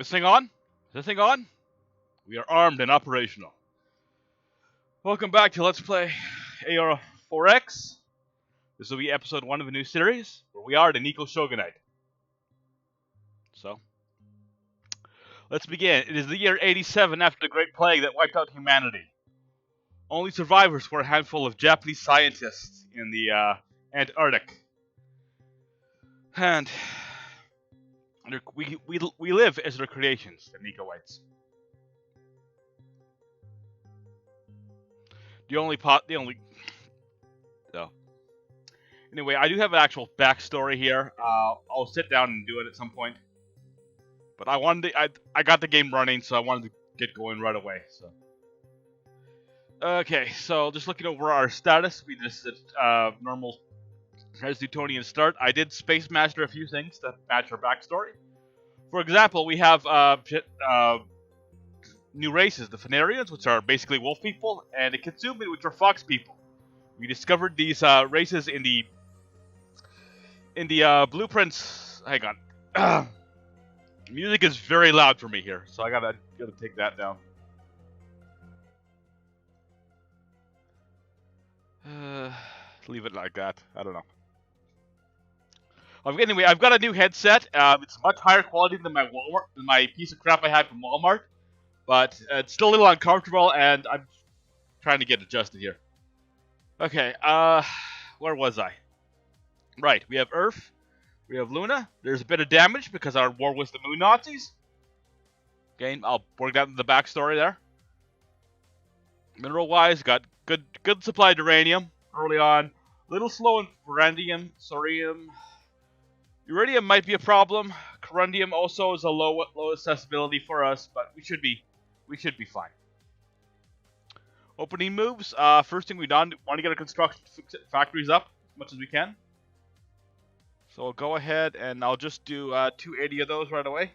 This thing on? Is this thing on? We are armed and operational. Welcome back to Let's Play Aurora 4X. This will be episode 1 of a new series, where we are the Neko Shogunate. So, let's begin. It is the year 87 after the Great Plague that wiped out humanity. Only survivors were a handful of Japanese scientists in the Antarctic. And we live as their creations, the Nekoites. Anyway, I do have an actual backstory here. I'll sit down and do it at some point. But I got the game running, so I wanted to get going right away. So, okay, so just looking over our status, we just did normal Newtonian start. I did space master a few things that match our backstory. For example, we have new races, the Phanarians, which are basically wolf people, and the Kitsumi, which are fox people. We discovered these races in the blueprints. Hang on. Music is very loud for me here, so I gotta take that down. Leave it like that. I don't know. Anyway, I've got a new headset. It's much higher quality than my piece of crap I had from Walmart, but it's still a little uncomfortable, and I'm trying to get adjusted here. Okay, where was I? Right, we have Earth, we have Luna. There's a bit of damage because our war with the Moon Nazis. Again, I'll work that in the backstory there. Mineral-wise, got good supply of uranium early on. A little slow in corundium, thorium. Iridium might be a problem. Corundium also is a low accessibility for us, but we should be fine. Opening moves. First thing we want to get our construction factories up as much as we can. So I'll go ahead and I'll just do 280 of those right away.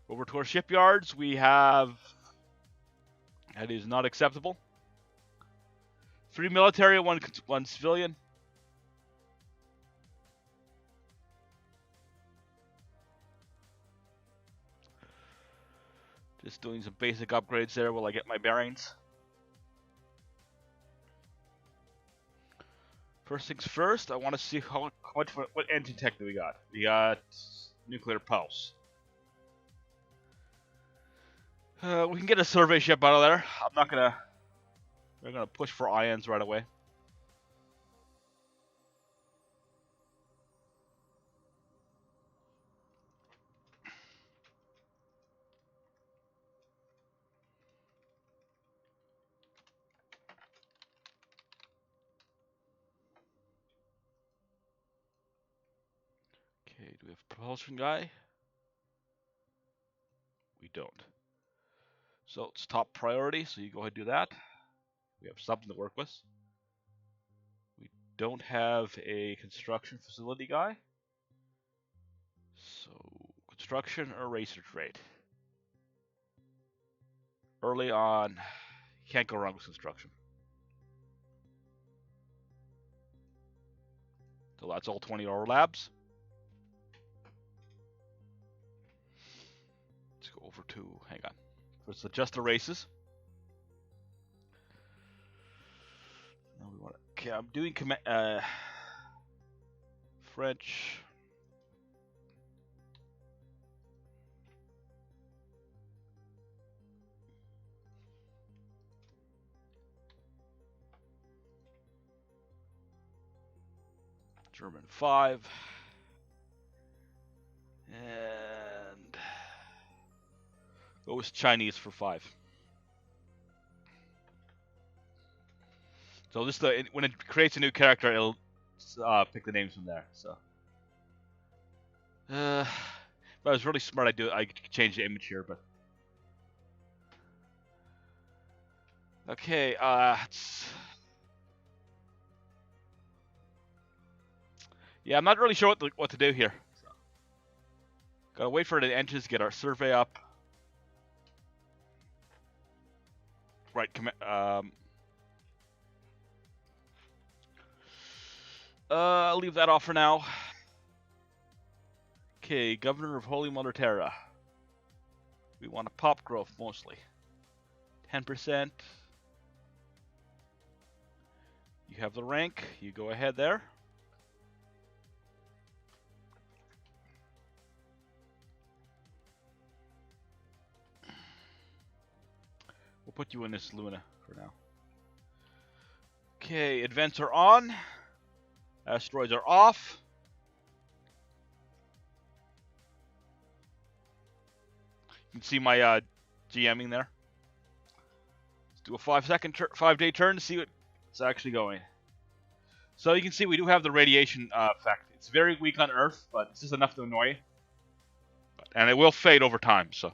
Over to our shipyards, we have. That is not acceptable. 3 military, one civilian. Just doing some basic upgrades there while I get my bearings. First things first, I want to see what engine tech do we got. We got nuclear pulse. We can get a survey ship out of there. We're gonna push for ions right away. Okay, do we have a propulsion guy? We don't. So it's top priority, so you go ahead and do that. We have something to work with. We don't have a construction facility guy. So construction or racer trade. Early on, you can't go wrong with construction. So that's all 20-hour labs. Let's go over to, hang on. Let's adjust the races. Now we want to, okay, I'm doing French. German 5. And go with Chinese for 5. So this when it creates a new character, it'll pick the names from there. So, if I was really smart, I could change the image here, but okay. Yeah, I'm not really sure what to do here. So, gotta wait for the engines to get our survey up. Right, I'll leave that off for now. Okay, Governor of Holy Mother Terra. We want a pop growth mostly. 10%. You have the rank. You go ahead there. We'll put you in this Luna for now. Okay, events are on. Asteroids are off. You can see my GMing there. Let's do a 5-day turn to see what it's actually going. So you can see we do have the radiation effect. It's very weak on Earth, but it's just enough to annoy. And it will fade over time, so.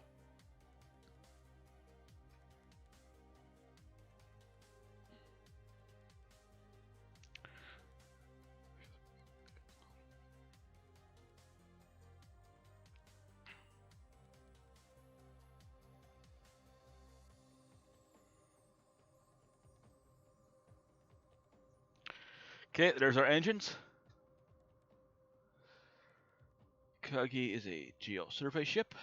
Okay, there's our engines. Kagi is a geo-survey ship.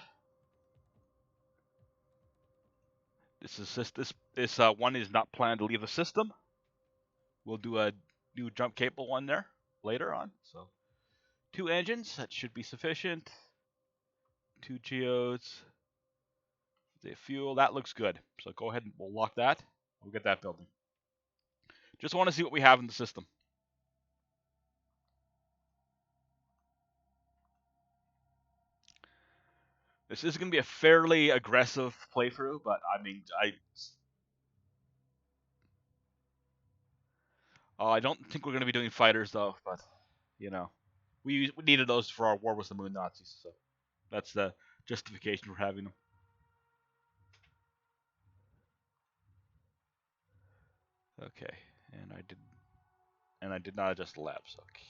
This one is not planned to leave the system. We'll do a new jump capable one there later on. So 2 engines, that should be sufficient. 2 geos. The fuel, that looks good. So go ahead and we'll lock that. We'll get that building. Just want to see what we have in the system. This is going to be a fairly aggressive playthrough, but I mean, I don't think we're going to be doing fighters though, but you know, we needed those for our war with the Moon Nazis, so that's the justification for having them. Okay, and I did not adjust the labs. Okay.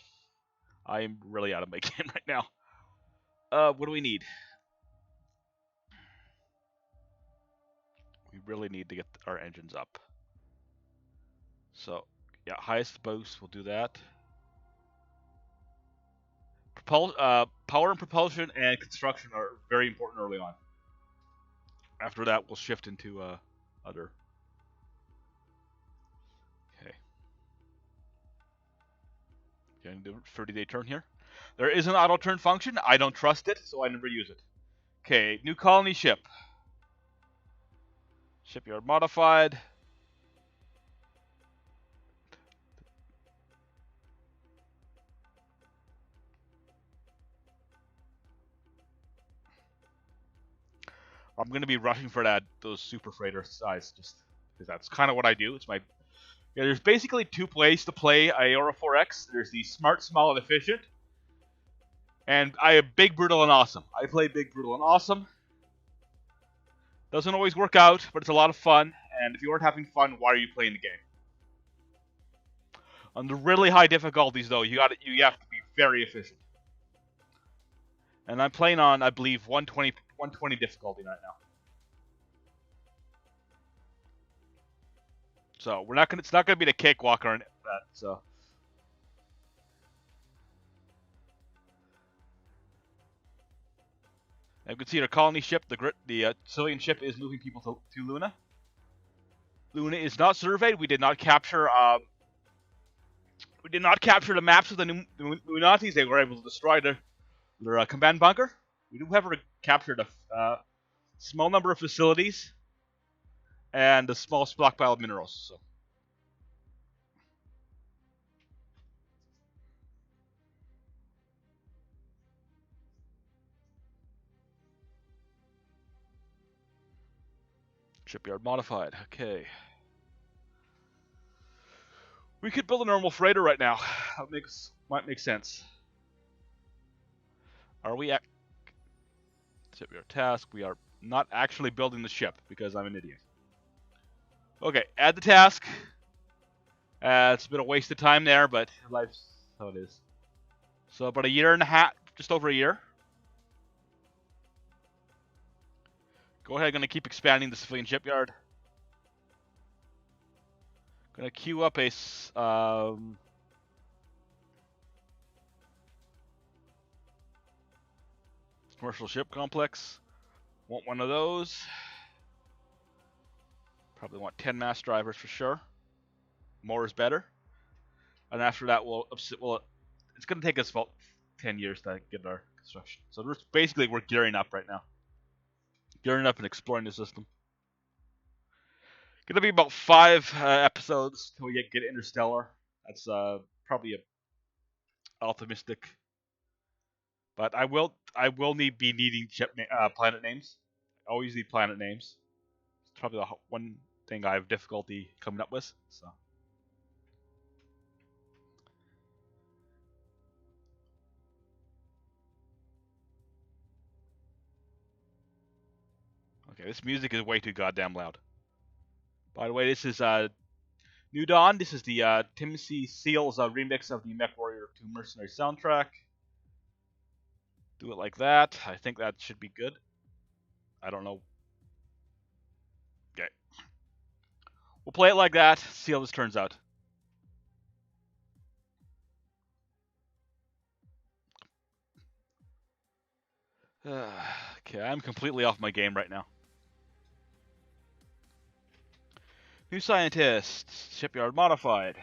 I am really out of my game right now. What do we need? We really need to get our engines up. So, yeah, highest boost, we'll do that. Power and propulsion and construction are very important early on. After that, we'll shift into other. Okay. Going to do a 30-day turn here. There is an auto turn function. I don't trust it, so I never use it. Okay, new colony ship. Shipyard modified. I'm going to be rushing for those Superfreighter size, just because that's kind of what I do. It's my. Yeah, there's basically 2 ways to play Aurora 4X. There's the smart, small, and efficient. And I have big, brutal, and awesome. I play big, brutal, and awesome. Doesn't always work out, but it's a lot of fun. And if you aren't having fun, why are you playing the game? On the really high difficulties, though, you have to be very efficient. And I'm playing on, I believe, 120 difficulty right now. So it's not gonna be the cakewalk or that. So. And you can see our colony ship, the civilian ship, is moving people to Luna. Luna is not surveyed. We did not capture. We did not capture the maps of the Nazis. They were able to destroy their command bunker. We do, however, captured a small number of facilities and a small stockpile of minerals. So. Shipyard modified. Okay. We could build a normal freighter right now. That might make sense. Are we at shipyard task? We are not actually building the ship because I'm an idiot. Okay, add the task. It's been a waste of time there, but life's how it is. So about a year and a half, just over a year. Go ahead, gonna keep expanding the civilian shipyard. Gonna queue up a Commercial ship complex. Want one of those. Probably want 10 mass drivers for sure. More is better. And after that, it's going to take us about 10 years to get our construction. So we're gearing up right now. Gearing up and exploring the system. Going to be about 5 episodes till we get Interstellar. That's probably optimistic. But I will be needing planet names. I always need planet names. It's probably the one thing I have difficulty coming up with. So. Okay, this music is way too goddamn loud. By the way, this is New Dawn. This is the Timothy Seals remix of the MechWarrior 2 Mercenary soundtrack. Do it like that. I think that should be good. I don't know. Okay. We'll play it like that. See how this turns out. Okay, I'm completely off my game right now. New scientist. Shipyard modified.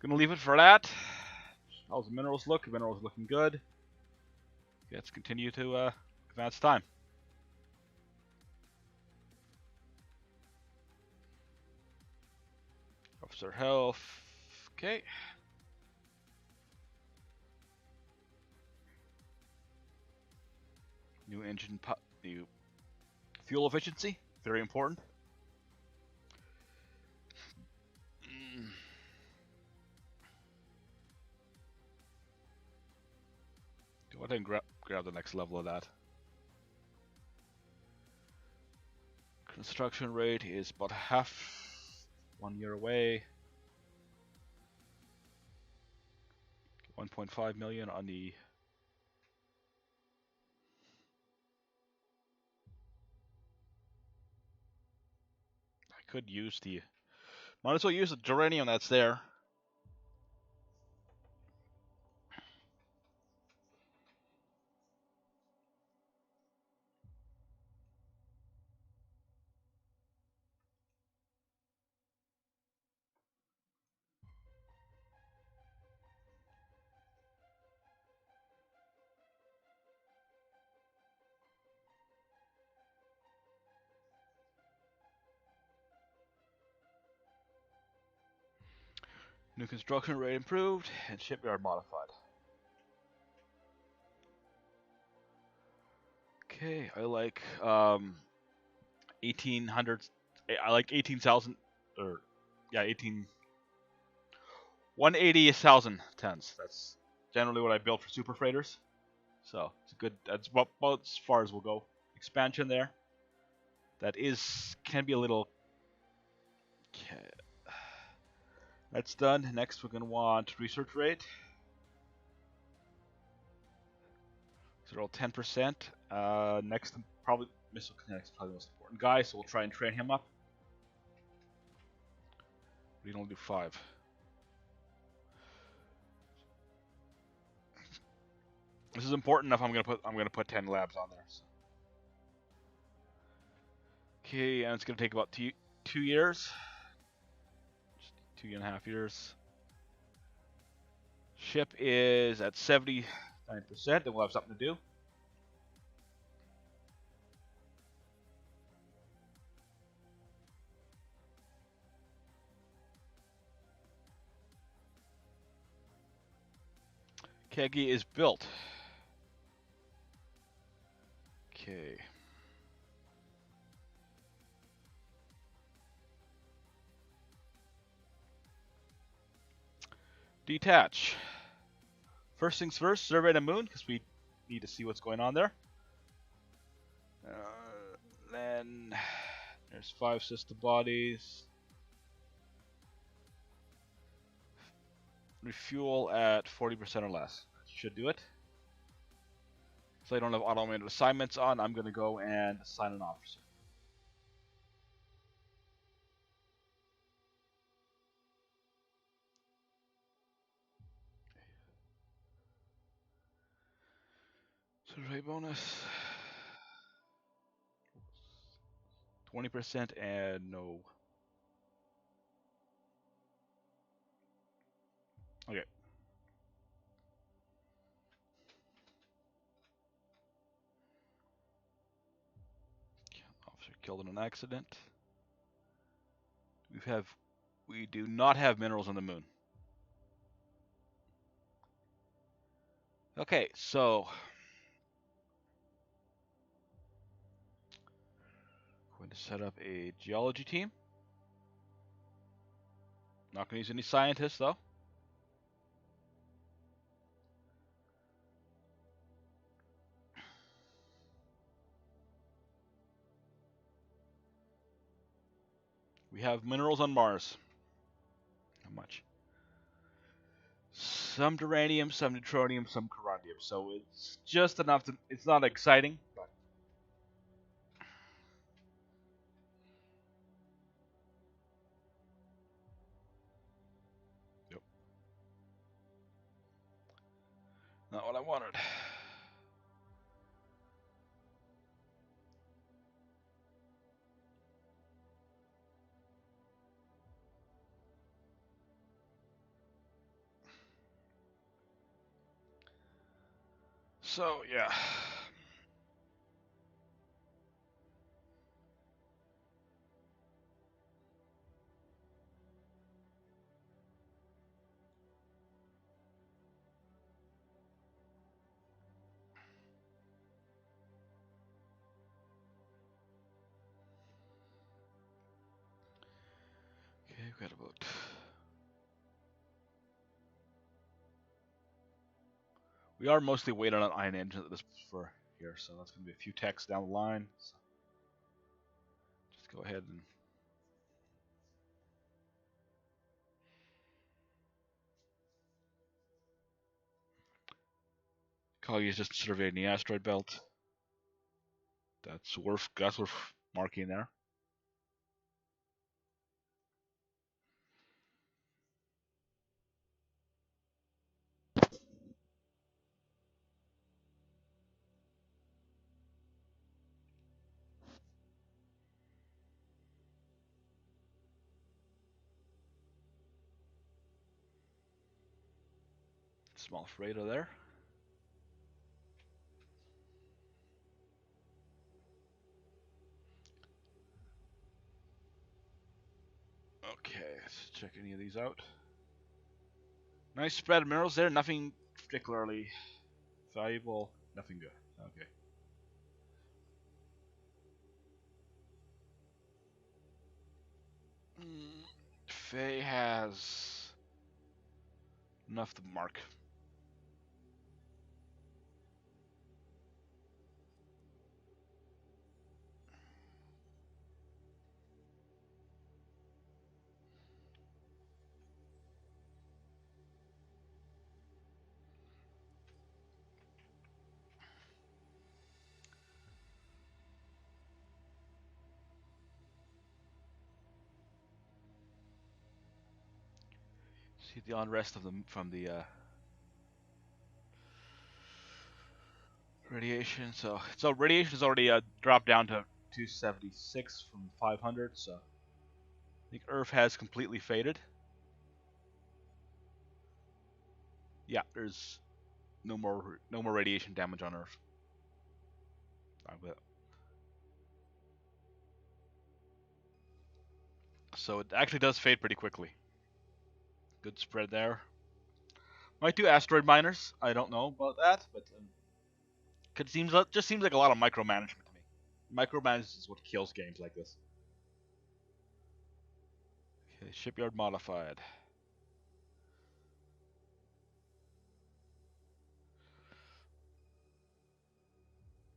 Gonna leave it for that. How's the minerals look? The minerals looking good. Okay, let's continue to advance time. Officer health. Okay. New engine, new fuel efficiency, very important. Go ahead and grab the next level of that. Construction rate is about half, 1 year away. 1.5 million on the could use the... Might as well use the geranium that's there. New construction rate improved and shipyard modified. Okay, I like 1800. I like 18,000 or yeah, 180,000 tons. That's generally what I built for Superfreighters. So it's a good. That's about as far as we'll go. Expansion there. That can be a little. Okay. That's done. Next, we're going to want research rate. So roll 10%. Next, probably missile kinetics is probably the most important guy, so we'll try and train him up. We can only do 5. This is important enough. I'm gonna put 10 labs on there. So. Okay, and it's gonna take about 2 years. 2.5 years. Ship is at 79%, then we'll have something to do. Kegi is built. Okay. Detach. First things first, survey the moon, because we need to see what's going on there. Then there's 5 system bodies. Refuel at 40% or less. Should do it. So I don't have automated assignments on, I'm going to go and assign an officer. Survey bonus. 20% and no. Okay. Officer killed in an accident. We do not have minerals on the moon. Okay, so going to set up a geology team. Not going to use any scientists though. We have minerals on Mars. How much? Some duranium, some neutronium, some coronium. So it's just enough to. It's not exciting, but. Yep. Not what I wanted. So, yeah. Okay, we've got about. We are mostly waiting on an ion engine at this for here, so that's going to be a few techs down the line. So just go ahead and. Kagi is just surveying the asteroid belt. That's worth marking there. Small freighter there. Okay, let's check any of these out. Nice spread of minerals there. Nothing particularly valuable. Nothing good. Okay. Faye has enough to mark. See the unrest of them from the radiation. So radiation has already dropped down to 276 from 500. So I think Earth has completely faded. Yeah, there's no more radiation damage on Earth. So it actually does fade pretty quickly. Good spread there. Might do asteroid miners. I don't know about that, but it just seems like a lot of micromanagement to me. Micromanagement is what kills games like this. Okay, shipyard modified.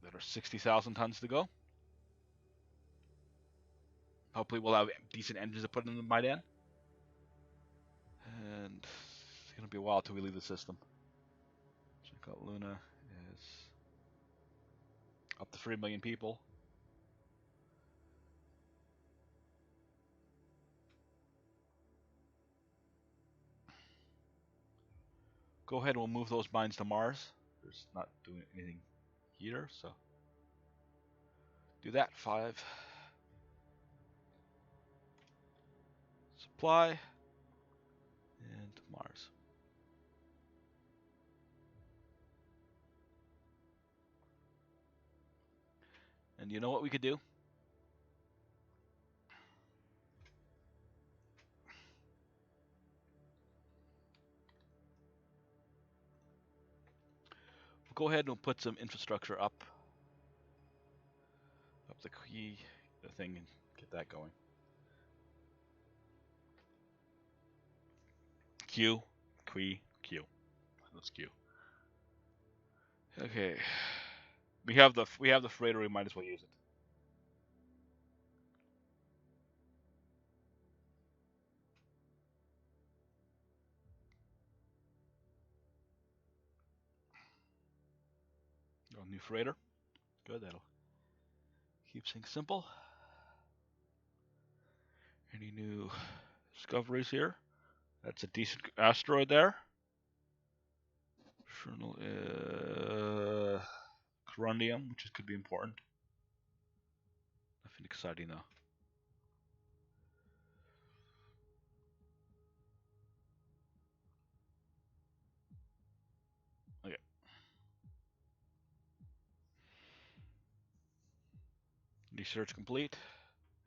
There are 60,000 tons to go. Hopefully we'll have decent engines to put in by then. And it's going to be a while till we leave the system. Check out Luna is up to 3 million people. Go ahead and we'll move those mines to Mars. There's not doing anything here, so do that. 5 supply and Mars. And you know what we could do? We'll go ahead and put some infrastructure up the key thing and get that going. Q. Let's Q. Okay. We have the freighter. We might as well use it. Oh, new freighter. Good. That'll keep things simple. Any new discoveries here? That's a decent asteroid there. Corundium, which could be important. Nothing exciting though. Okay. Research complete.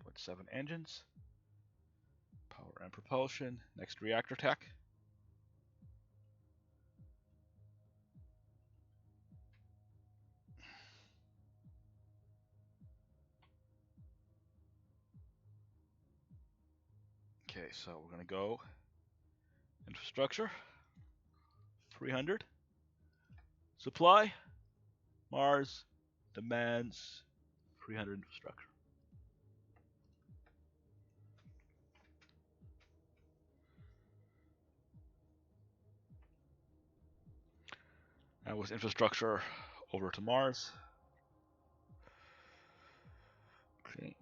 0.7 engines. Power and propulsion. Next reactor tech. Okay, so we're gonna go infrastructure. 300. Supply. Mars demands 300 infrastructure. That was infrastructure over to Mars. Okay.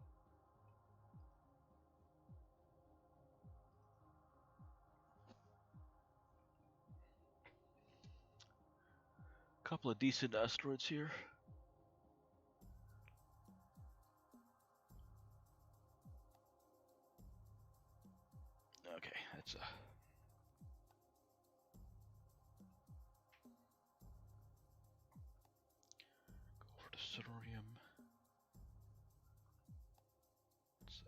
Couple of decent asteroids here. Okay, that's a go over to Sodorium. Let's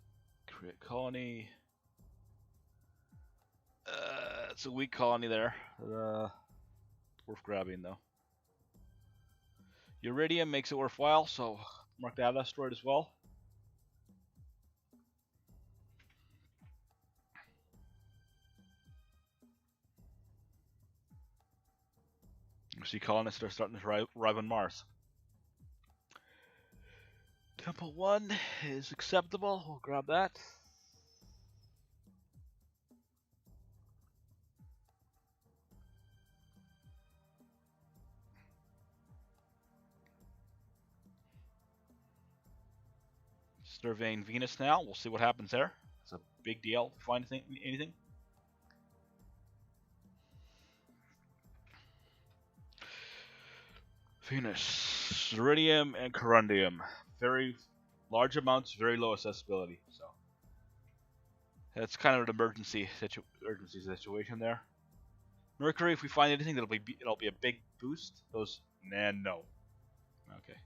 create colony. It's a weak colony there. Worth grabbing though. Iridium makes it worthwhile, so mark that asteroid as well. You see colonists are starting to arrive on Mars. Temple 1 is acceptable. We'll grab that. Surveying Venus now. We'll see what happens there. It's a big deal to find anything. Venus, iridium, and corundium. Very large amounts, very low accessibility. So that's kind of an emergency situation there. Mercury, if we find anything, it'll be a big boost. Those, nah, no. Okay.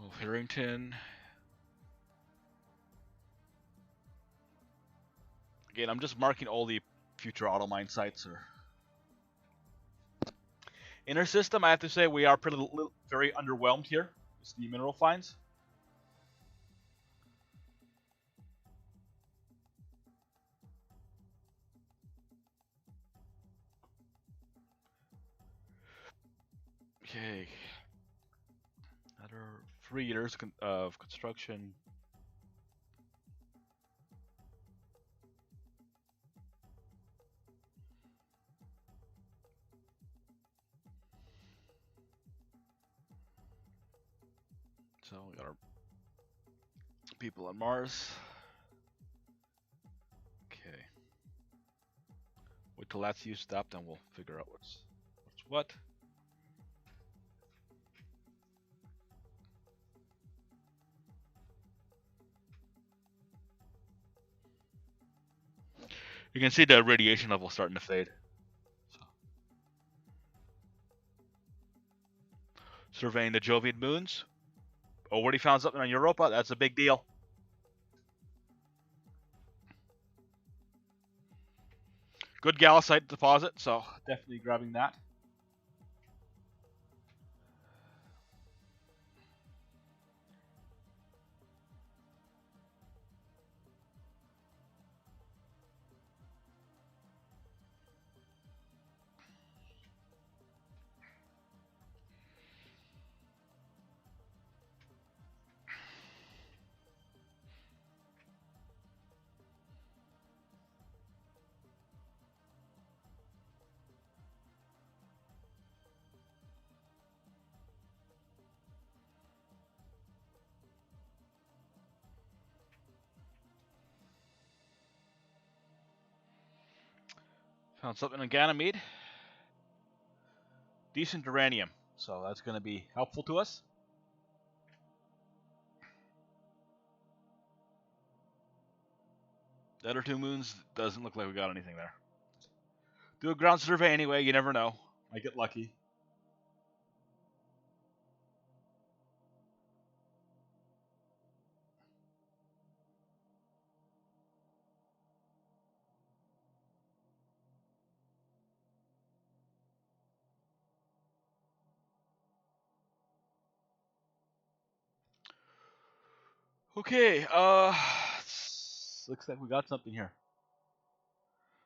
Oh, Harrington. Again, I'm just marking all the future auto mine sites. Inner system, I have to say we are very underwhelmed here. It's the mineral finds. Okay. Another 3 years of construction. So we got our people on Mars. Okay. Wait till that's used up, then we'll figure out what's what. You can see the radiation level starting to fade. So. Surveying the Jovian moons. Already found something on Europa. That's a big deal. Good galisite deposit, so definitely grabbing that. Found something in Ganymede. Decent uranium, so that's going to be helpful to us. The other two moons doesn't look like we got anything there. Do a ground survey anyway, you never know. Might get lucky. Okay, looks like we got something here.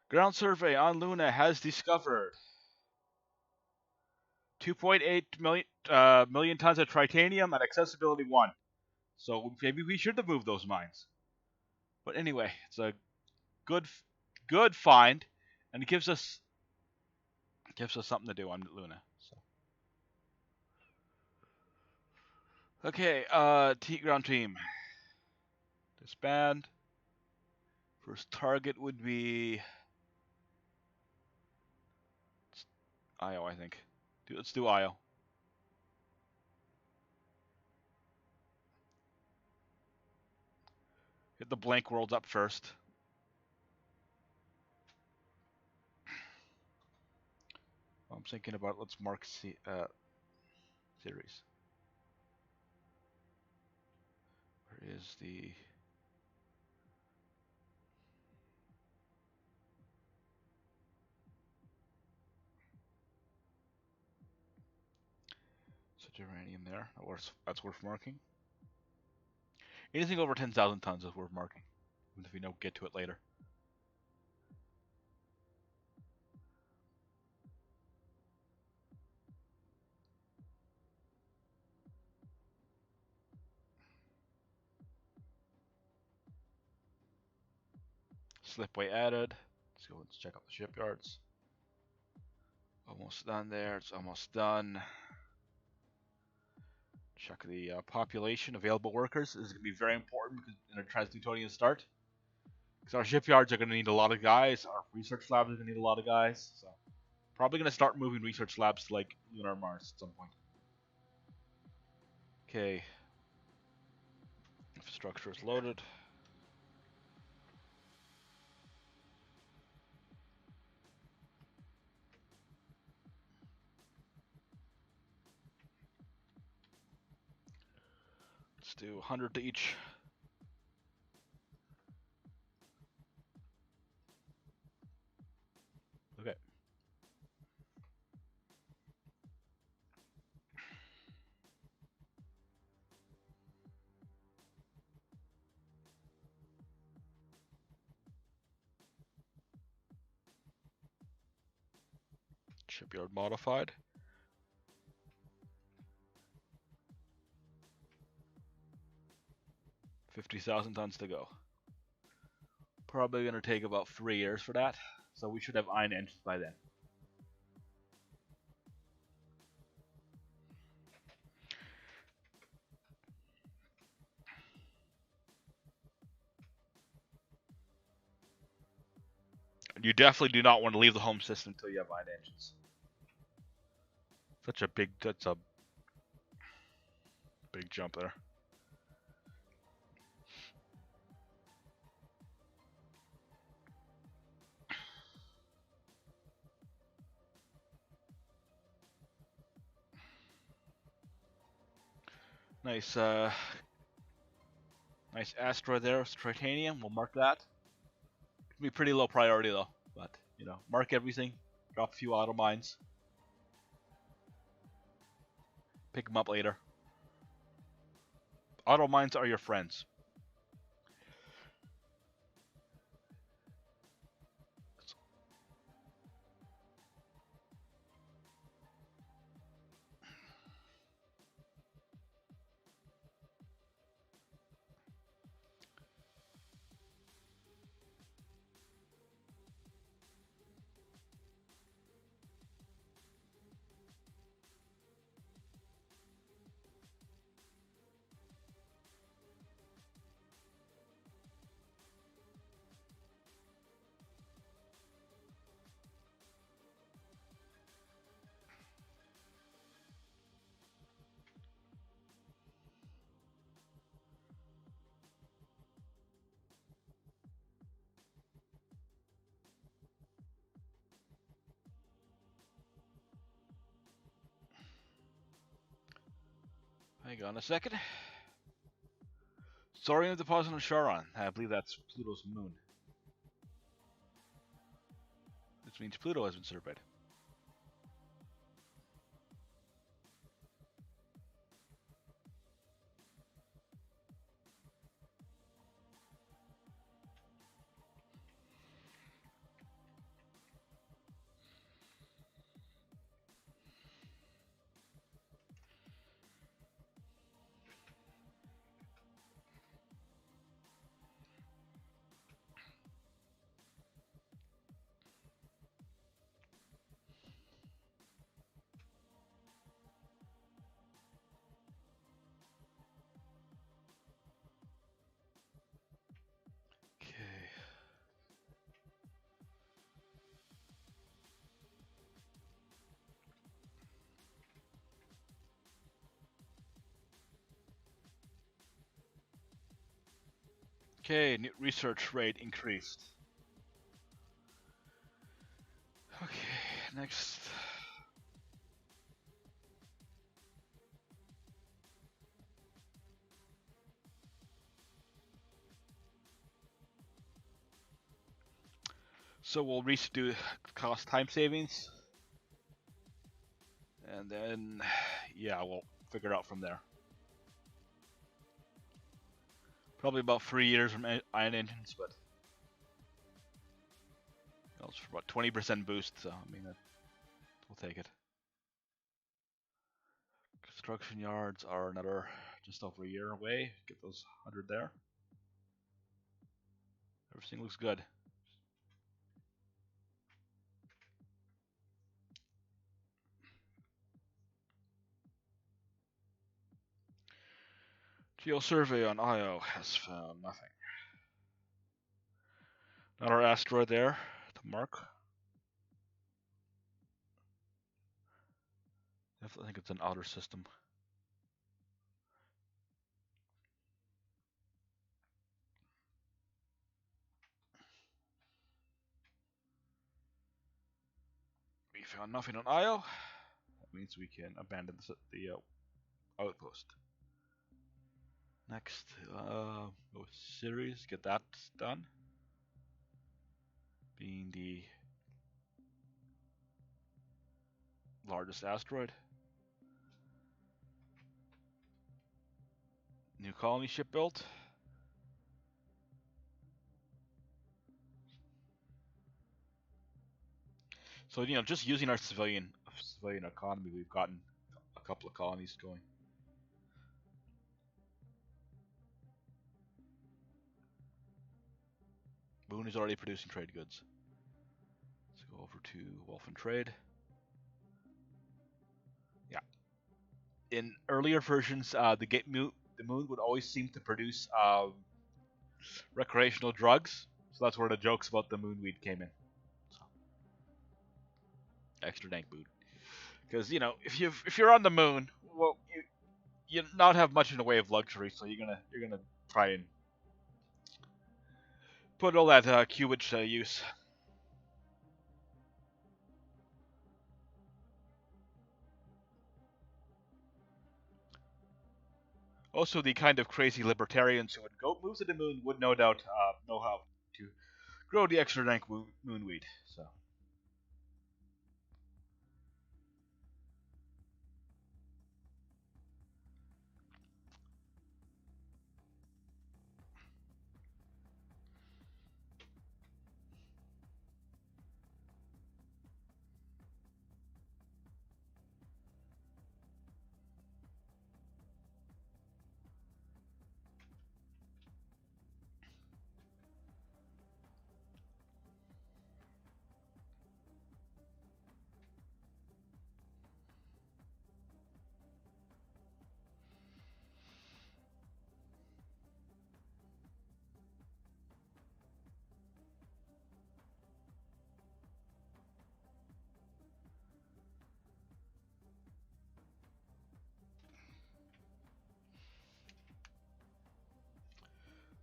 Ground survey on Luna has discovered 2.8 million tons of titanium at accessibility 1. So maybe we should have moved those mines. But anyway, it's a good find, and it gives us something to do on Luna. So. Okay, ground team. Disband. First target would be Io, I think. Let's do Io. Get the blank worlds up first. I'm thinking about, let's mark series. Where is the... Such uranium there. That's worth marking. Anything over 10,000 tons is worth marking, even if we don't get to it later. Slipway added. Let's check out the shipyards. Almost done there. It's almost done. Check the population, available workers. This is going to be very important because in a trans-Newtonian start. Because our shipyards are going to need a lot of guys. Our research labs are going to need a lot of guys. So probably going to start moving research labs to like Lunar Mars at some point. Okay. Infrastructure is loaded. Let's do 100 to each. Okay. Shipyard modified. $50,000 tons to go. Probably going to take about 3 years for that, so we should have iron engines by then. You definitely do not want to leave the home system until you have ion engines. That's a big jump there. Nice, nice asteroid there, titanium. We'll mark that. It'll be pretty low priority though, but you know, mark everything. Drop a few auto mines. Pick them up later. Auto mines are your friends. Hang on a second. Saurian deposit on Charon. I believe that's Pluto's moon. This means Pluto has been surveyed. Okay, new research rate increased. Okay, next. So we'll do cost time savings. And then, yeah, we'll figure it out from there. Probably about 3 years from ion engines, but you know, it's for about 20% boost, so I mean, we'll take it. Construction yards are another just over a year away. Get those 100 there. Everything looks good. Geosurvey on Io has found nothing. Another asteroid there to mark. I think it's an outer system. We found nothing on Io. That means we can abandon the outpost. Next, go series, get that done. Being the largest asteroid. New colony ship built. So, you know, just using our civilian economy, we've gotten a couple of colonies going. Moon is already producing trade goods. Let's go over to Wealth and Trade. Yeah. In earlier versions, the moon would always seem to produce recreational drugs. So that's where the jokes about the moon weed came in. Extra dank boot. Because if you're on the moon, well, you not have much in the way of luxury, so you're gonna try and put all that cubage to use. Also, the kind of crazy libertarians who would go move to the moon would no doubt know how to grow the extra dank moonweed. So.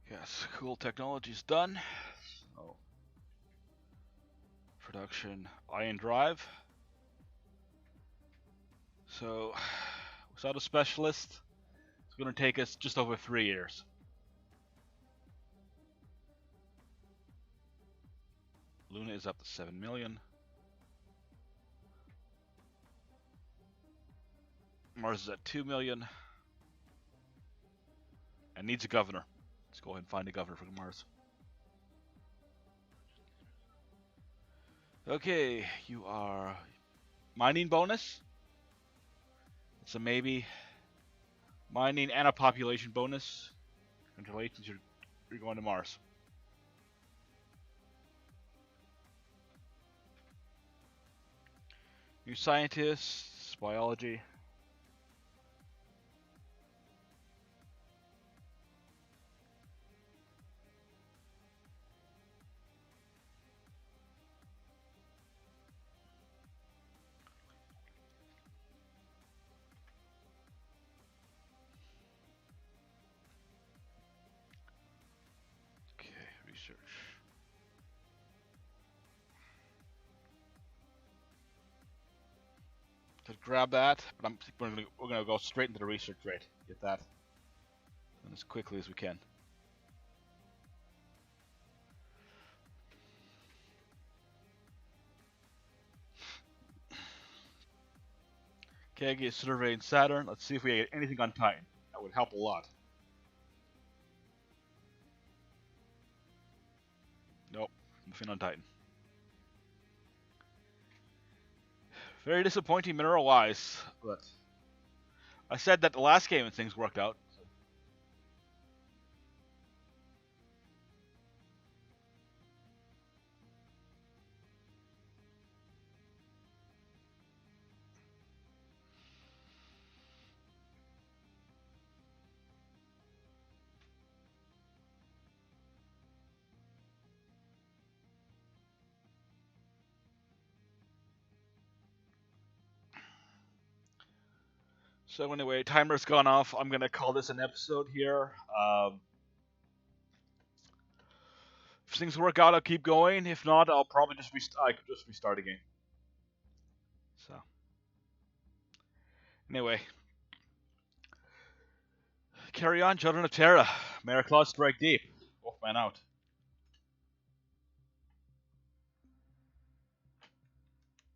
Yes, cool technology's done. So, production ion drive. So, without a specialist, it's going to take us just over 3 years. Luna is up to 7 million. Mars is at 2 million. And needs a governor. Let's go ahead and find a governor for Mars. Okay, you are mining bonus. It's a maybe. Mining and a population bonus. Congratulations, you're going to Mars. New scientists, biology. Okay, research. Could grab that, but we're gonna go straight into the research rate. Get that, and as quickly as we can. Okay, get surveying Saturn. Let's see if we get anything on Titan. That would help a lot. Nope, nothing on Titan. Very disappointing mineral-wise, but I said that the last game and things worked out. So anyway, timer's gone off. I'm gonna call this an episode here. If things work out, I'll keep going. If not, I'll probably just restart again. So anyway, carry on, children of Terra. May our claws strike deep. Wolfman out.